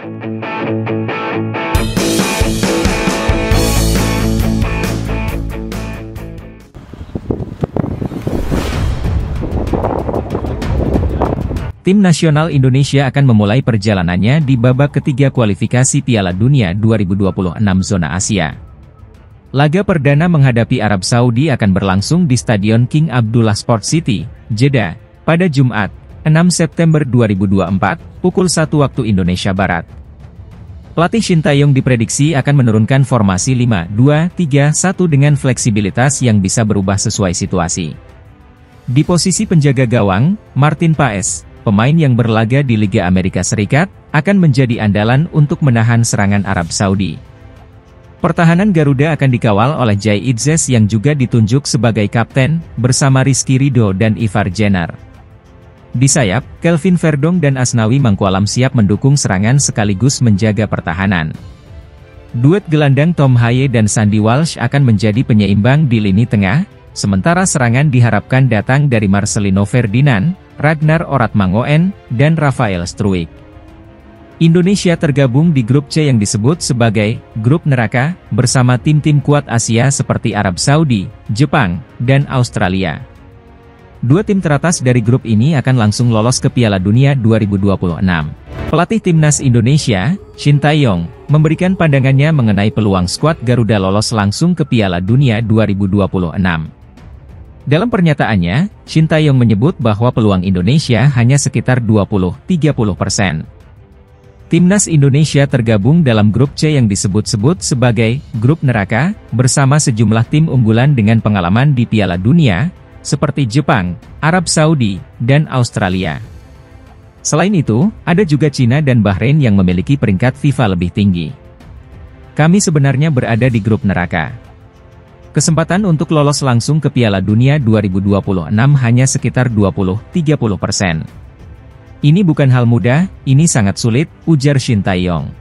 Tim nasional Indonesia akan memulai perjalanannya di babak ketiga kualifikasi Piala Dunia 2026 zona Asia. Laga perdana menghadapi Arab Saudi akan berlangsung di Stadion King Abdullah Sport City, Jeddah, pada Jumat, 6 September 2024, pukul 1 waktu Indonesia Barat. Pelatih Shin Tae-yong diprediksi akan menurunkan formasi 5-2-3-1 dengan fleksibilitas yang bisa berubah sesuai situasi. Di posisi penjaga gawang, Martin Paes, pemain yang berlaga di Liga Amerika Serikat, akan menjadi andalan untuk menahan serangan Arab Saudi. Pertahanan Garuda akan dikawal oleh Jai Itzes yang juga ditunjuk sebagai kapten, bersama Rizky Ridho dan Ivar Jenner. Di sayap, Kelvin Verdong dan Asnawi Mangkualam siap mendukung serangan sekaligus menjaga pertahanan. Duet gelandang Tom Haye dan Sandy Walsh akan menjadi penyeimbang di lini tengah, sementara serangan diharapkan datang dari Marcelino Ferdinand, Ragnar Oratmangoen, dan Rafael Struijk. Indonesia tergabung di grup C yang disebut sebagai grup neraka, bersama tim-tim kuat Asia seperti Arab Saudi, Jepang, dan Australia. Dua tim teratas dari grup ini akan langsung lolos ke Piala Dunia 2026. Pelatih Timnas Indonesia, Shin Tae-yong, memberikan pandangannya mengenai peluang skuad Garuda lolos langsung ke Piala Dunia 2026. Dalam pernyataannya, Shin Tae-yong menyebut bahwa peluang Indonesia hanya sekitar 20-30%. Timnas Indonesia tergabung dalam grup C yang disebut-sebut sebagai grup neraka, bersama sejumlah tim unggulan dengan pengalaman di Piala Dunia, seperti Jepang, Arab Saudi, dan Australia. Selain itu, ada juga Cina dan Bahrain yang memiliki peringkat FIFA lebih tinggi. Kami sebenarnya berada di grup neraka. Kesempatan untuk lolos langsung ke Piala Dunia 2026 hanya sekitar 20-30%. Ini bukan hal mudah, ini sangat sulit, ujar Shin Tae-yong.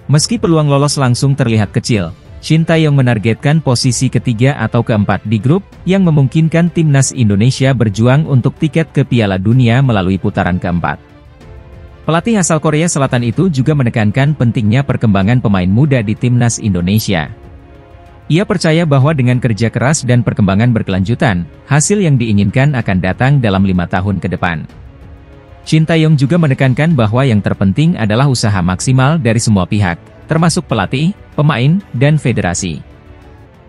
Meski peluang lolos langsung terlihat kecil, Shin Tae-yong menargetkan posisi ketiga atau keempat di grup, yang memungkinkan Timnas Indonesia berjuang untuk tiket ke Piala Dunia melalui putaran keempat. Pelatih asal Korea Selatan itu juga menekankan pentingnya perkembangan pemain muda di Timnas Indonesia. Ia percaya bahwa dengan kerja keras dan perkembangan berkelanjutan, hasil yang diinginkan akan datang dalam 5 tahun ke depan. Shin Tae-yong juga menekankan bahwa yang terpenting adalah usaha maksimal dari semua pihak, termasuk pelatih, pemain, dan federasi.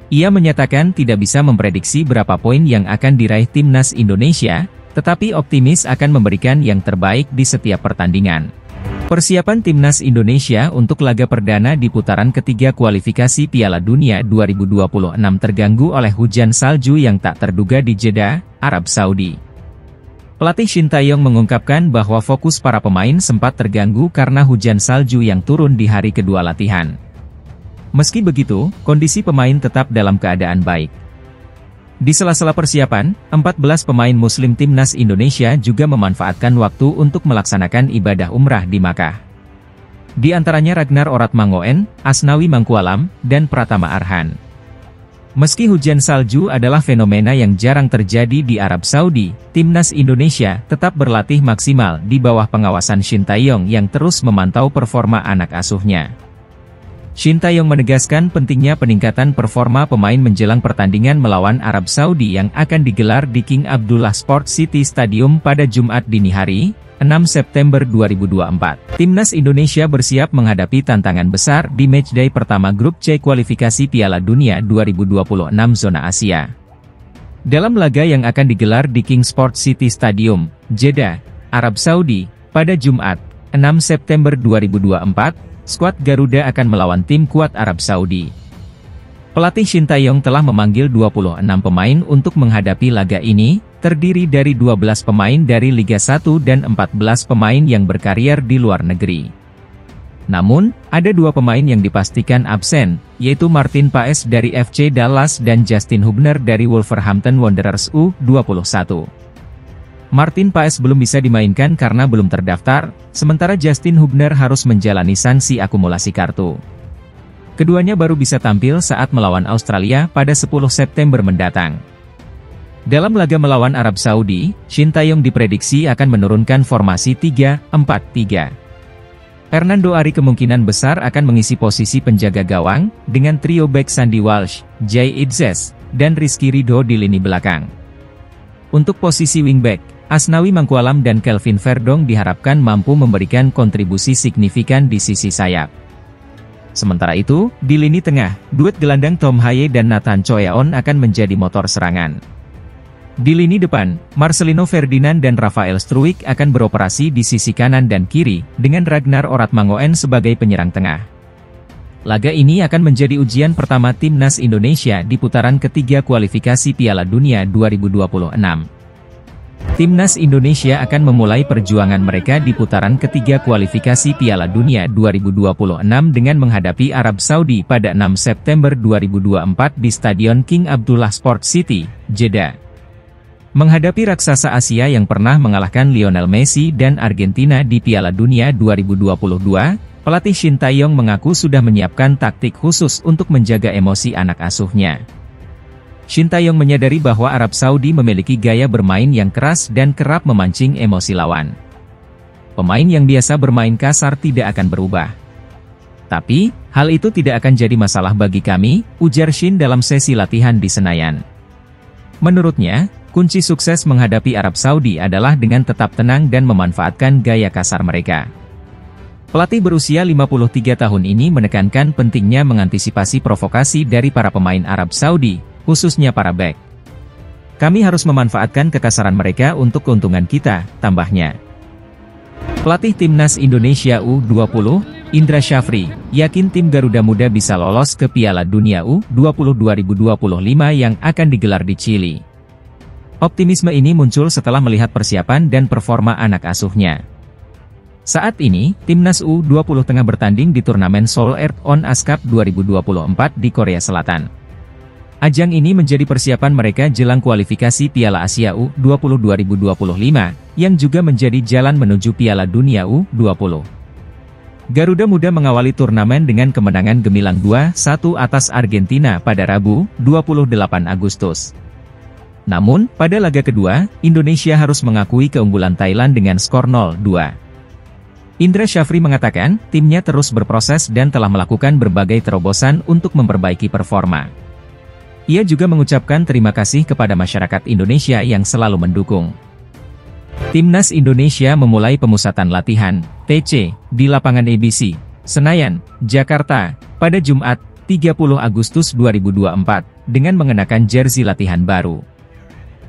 Ia menyatakan tidak bisa memprediksi berapa poin yang akan diraih Timnas Indonesia, tetapi optimis akan memberikan yang terbaik di setiap pertandingan. Persiapan Timnas Indonesia untuk laga perdana di putaran ketiga kualifikasi Piala Dunia 2026 terganggu oleh hujan salju yang tak terduga di Jeddah, Arab Saudi. Pelatih Shin Tae-yong mengungkapkan bahwa fokus para pemain sempat terganggu karena hujan salju yang turun di hari kedua latihan. Meski begitu, kondisi pemain tetap dalam keadaan baik. Di sela-sela persiapan, 14 pemain Muslim Timnas Indonesia juga memanfaatkan waktu untuk melaksanakan ibadah umrah di Makkah. Di antaranya Ragnar Oratmangoen, Asnawi Mangkualam, dan Pratama Arhan. Meski hujan salju adalah fenomena yang jarang terjadi di Arab Saudi, Timnas Indonesia tetap berlatih maksimal di bawah pengawasan Shin Tae-yong yang terus memantau performa anak asuhnya. Shin Tae-yong menegaskan pentingnya peningkatan performa pemain menjelang pertandingan melawan Arab Saudi yang akan digelar di King Abdullah Sport City Stadium pada Jumat dini hari, 6 September 2024. Timnas Indonesia bersiap menghadapi tantangan besar di matchday pertama grup C kualifikasi Piala Dunia 2026 zona Asia. Dalam laga yang akan digelar di King Sport City Stadium, Jeddah, Arab Saudi, pada Jumat, 6 September 2024, skuad Garuda akan melawan tim kuat Arab Saudi. Pelatih Shin Tae-yong telah memanggil 26 pemain untuk menghadapi laga ini, terdiri dari 12 pemain dari Liga 1 dan 14 pemain yang berkarier di luar negeri. Namun, ada 2 pemain yang dipastikan absen, yaitu Martin Paes dari FC Dallas dan Justin Hubner dari Wolverhampton Wanderers U21. Martin Paes belum bisa dimainkan karena belum terdaftar, sementara Justin Hubner harus menjalani sanksi akumulasi kartu. Keduanya baru bisa tampil saat melawan Australia pada 10 September mendatang. Dalam laga melawan Arab Saudi, Shin Tae-yong diprediksi akan menurunkan formasi 3-4-3. Hernando Ari kemungkinan besar akan mengisi posisi penjaga gawang, dengan trio bek Sandy Walsh, Jay Idzes, dan Rizky Ridho di lini belakang. Untuk posisi wingback, Asnawi Mangkualam dan Kelvin Verdong diharapkan mampu memberikan kontribusi signifikan di sisi sayap. Sementara itu, di lini tengah, duet gelandang Tom Haye dan Nathan Choeon akan menjadi motor serangan. Di lini depan, Marcelino Ferdinand dan Rafael Struijk akan beroperasi di sisi kanan dan kiri, dengan Ragnar Oratmangoen sebagai penyerang tengah. Laga ini akan menjadi ujian pertama Timnas Indonesia di putaran ketiga kualifikasi Piala Dunia 2026. Timnas Indonesia akan memulai perjuangan mereka di putaran ketiga kualifikasi Piala Dunia 2026 dengan menghadapi Arab Saudi pada 6 September 2024 di Stadion King Abdullah Sport City, Jeddah. Menghadapi raksasa Asia yang pernah mengalahkan Lionel Messi dan Argentina di Piala Dunia 2022, pelatih Shin Tae-yong mengaku sudah menyiapkan taktik khusus untuk menjaga emosi anak asuhnya. Shin Tae-yong menyadari bahwa Arab Saudi memiliki gaya bermain yang keras dan kerap memancing emosi lawan. Pemain yang biasa bermain kasar tidak akan berubah. Tapi, hal itu tidak akan jadi masalah bagi kami, ujar Shin dalam sesi latihan di Senayan. Menurutnya, kunci sukses menghadapi Arab Saudi adalah dengan tetap tenang dan memanfaatkan gaya kasar mereka. Pelatih berusia 53 tahun ini menekankan pentingnya mengantisipasi provokasi dari para pemain Arab Saudi, khususnya para bek. Kami harus memanfaatkan kekasaran mereka untuk keuntungan kita, tambahnya. Pelatih Timnas Indonesia U20, Indra Syafri, yakin tim Garuda Muda bisa lolos ke Piala Dunia U20 2025 yang akan digelar di Chili. Optimisme ini muncul setelah melihat persiapan dan performa anak asuhnya. Saat ini, Timnas U20 tengah bertanding di turnamen Seoul Earth On Ice Cup 2024 di Korea Selatan. Ajang ini menjadi persiapan mereka jelang kualifikasi Piala Asia U20 2025, yang juga menjadi jalan menuju Piala Dunia U20. Garuda Muda mengawali turnamen dengan kemenangan gemilang 2-1 atas Argentina pada Rabu, 28 Agustus. Namun, pada laga kedua, Indonesia harus mengakui keunggulan Thailand dengan skor 0-2. Indra Syafri mengatakan, timnya terus berproses dan telah melakukan berbagai terobosan untuk memperbaiki performa. Ia juga mengucapkan terima kasih kepada masyarakat Indonesia yang selalu mendukung. Timnas Indonesia memulai pemusatan latihan, TC, di lapangan ABC, Senayan, Jakarta, pada Jumat, 30 Agustus 2024, dengan mengenakan jersey latihan baru.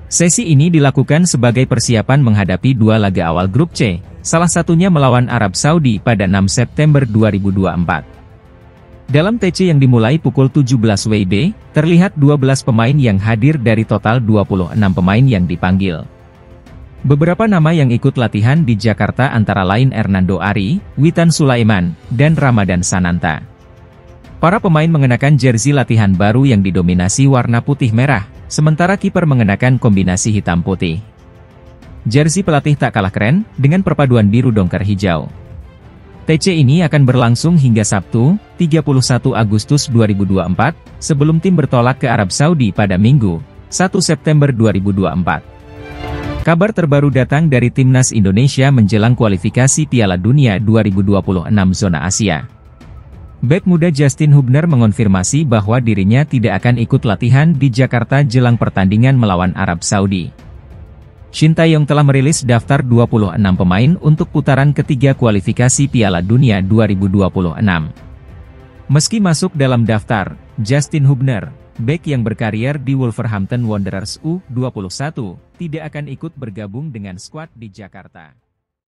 Sesi ini dilakukan sebagai persiapan menghadapi dua laga awal grup C, salah satunya melawan Arab Saudi pada 6 September 2024. Dalam TC yang dimulai pukul 17 WIB, terlihat 12 pemain yang hadir dari total 26 pemain yang dipanggil. Beberapa nama yang ikut latihan di Jakarta antara lain Hernando Ari, Witan Sulaiman, dan Ramadan Sananta. Para pemain mengenakan jersey latihan baru yang didominasi warna putih merah, sementara kiper mengenakan kombinasi hitam putih. Jersey pelatih tak kalah keren, dengan perpaduan biru dongker hijau. TC ini akan berlangsung hingga Sabtu, 31 Agustus 2024, sebelum tim bertolak ke Arab Saudi pada Minggu, 1 September 2024. Kabar terbaru datang dari Timnas Indonesia menjelang kualifikasi Piala Dunia 2026 zona Asia. Bek muda Justin Hubner mengonfirmasi bahwa dirinya tidak akan ikut latihan di Jakarta jelang pertandingan melawan Arab Saudi. Shin Tae-yong telah merilis daftar 26 pemain untuk putaran ketiga kualifikasi Piala Dunia 2026. Meski masuk dalam daftar, Justin Hubner, bek yang berkarier di Wolverhampton Wanderers U21, tidak akan ikut bergabung dengan skuad di Jakarta.